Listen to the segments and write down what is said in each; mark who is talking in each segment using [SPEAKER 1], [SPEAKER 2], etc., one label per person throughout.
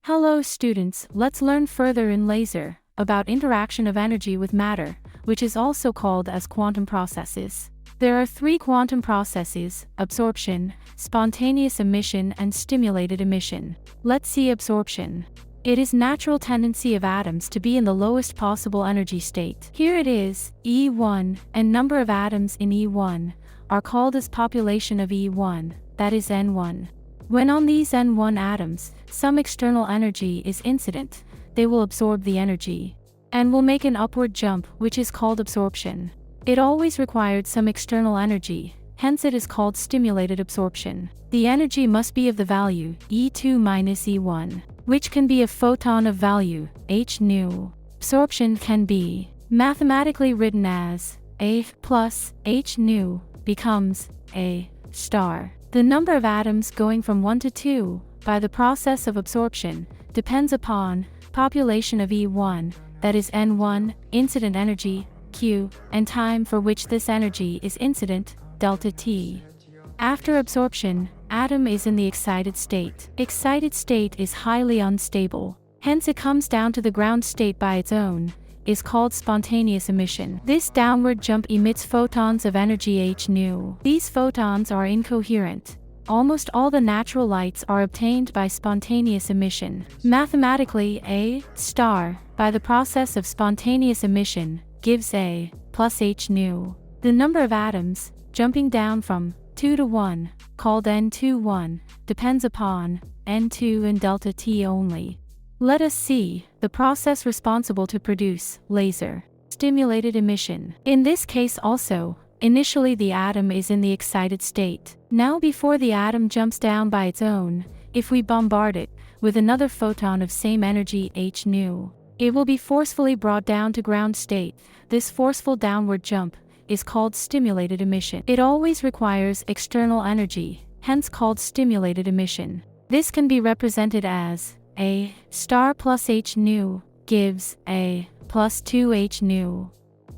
[SPEAKER 1] Hello students, let's learn further in laser about interaction of energy with matter, which is also called as quantum processes. There are three quantum processes: absorption, spontaneous emission, and stimulated emission. Let's see absorption. It is natural tendency of atoms to be in the lowest possible energy state. Here it is, E1, and number of atoms in E1 are called as population of E1, that is N1. When on these N1 atoms, some external energy is incident, they will absorb the energy and will make an upward jump, which is called absorption. It always required some external energy, hence it is called stimulated absorption. The energy must be of the value E2 minus E1, which can be a photon of value h nu. Absorption can be mathematically written as A plus h nu becomes A star. The number of atoms going from 1 to 2 by the process of absorption depends upon population of E1, that is N1, incident energy, Q, and time for which this energy is incident, delta T. After absorption, atom is in the excited state. Excited state is highly unstable, hence it comes down to the ground state by its own, is called spontaneous emission. This downward jump emits photons of energy h nu. These photons are incoherent. Almost all the natural lights are obtained by spontaneous emission. Mathematically, A star, by the process of spontaneous emission, gives A plus h nu. The number of atoms, jumping down from 2 to 1, called N21, depends upon N2 and delta T only. Let us see the process responsible to produce laser stimulated emission. In this case also, initially the atom is in the excited state. Now before the atom jumps down by its own, if we bombard it with another photon of same energy h nu, it will be forcefully brought down to ground state. This forceful downward jump is called stimulated emission. It always requires external energy, hence called stimulated emission. This can be represented as A star plus h nu gives A plus 2h nu.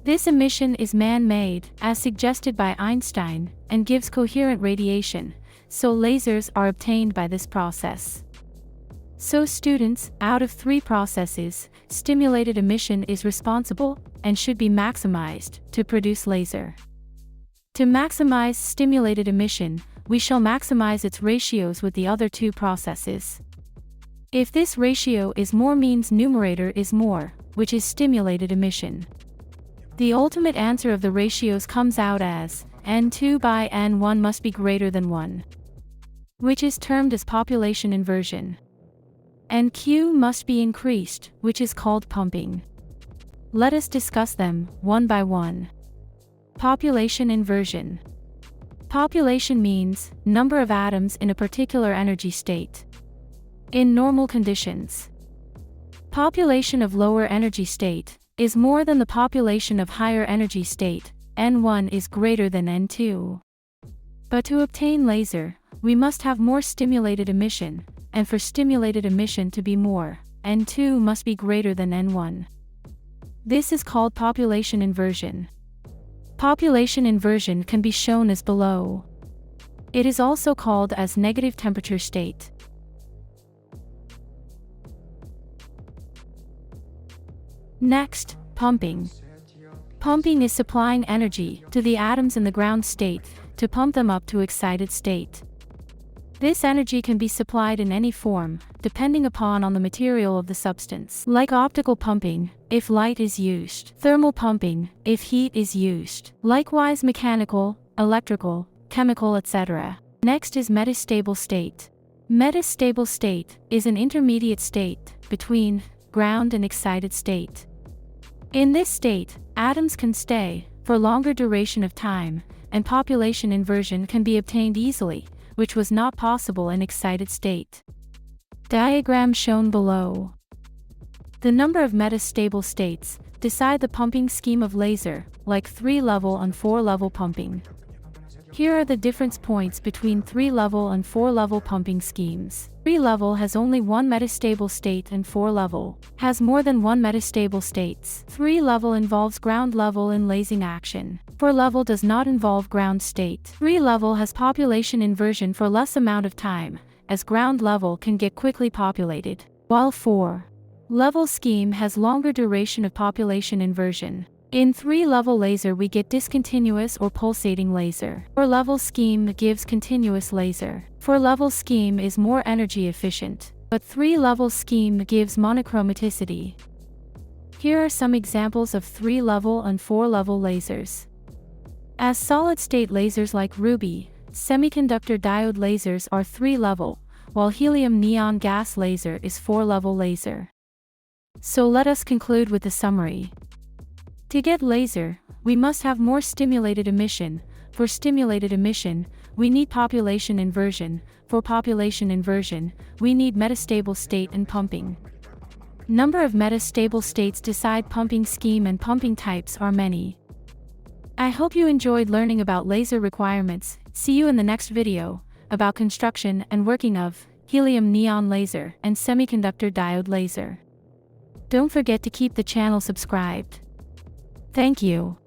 [SPEAKER 1] This emission is man-made, as suggested by Einstein, and gives coherent radiation, so lasers are obtained by this process. So students, out of three processes, stimulated emission is responsible and should be maximized to produce laser. To maximize stimulated emission, we shall maximize its ratios with the other two processes. If this ratio is more means numerator is more, which is stimulated emission. The ultimate answer of the ratios comes out as N2 by N1 must be greater than 1, which is termed as population inversion. And Q must be increased, which is called pumping. Let us discuss them one by one. Population inversion. Population means number of atoms in a particular energy state. In normal conditions, population of lower energy state is more than the population of higher energy state. N1 is greater than N2. But to obtain laser, we must have more stimulated emission, and for stimulated emission to be more, N2 must be greater than N1. This is called population inversion. Population inversion can be shown as below. It is also called as negative temperature state. Next, pumping. Pumping is supplying energy to the atoms in the ground state to pump them up to excited state. This energy can be supplied in any form, depending upon the material of the substance, like optical pumping, if light is used, thermal pumping, if heat is used, likewise mechanical, electrical, chemical, etc. Next is metastable state. Metastable state is an intermediate state between ground and excited state. In this state, atoms can stay for longer duration of time, and population inversion can be obtained easily, which was not possible in excited state. Diagram shown below. The number of metastable states decide the pumping scheme of laser, like 3-level and 4-level pumping. Here are the difference points between 3-level and 4-level pumping schemes. 3-level has only one metastable state and 4-level has more than one metastable states. 3-level involves ground level in lasing action. 4-level does not involve ground state. 3-level has population inversion for less amount of time, as ground level can get quickly populated. while 4-level scheme has longer duration of population inversion. In 3-level laser we get discontinuous or pulsating laser. 4-level scheme gives continuous laser. 4-level scheme is more energy efficient, but 3-level scheme gives monochromaticity. Here are some examples of 3-level and 4-level lasers. As solid-state lasers like Ruby, semiconductor diode lasers are 3-level, while helium neon gas laser is 4-level laser. So let us conclude with the summary. To get laser, we must have more stimulated emission. For stimulated emission, we need population inversion. For population inversion, we need metastable state and pumping. Number of metastable states decide pumping scheme and pumping types are many. I hope you enjoyed learning about laser requirements. See you in the next video, about construction and working of helium neon laser and semiconductor diode laser. Don't forget to keep the channel subscribed. Thank you.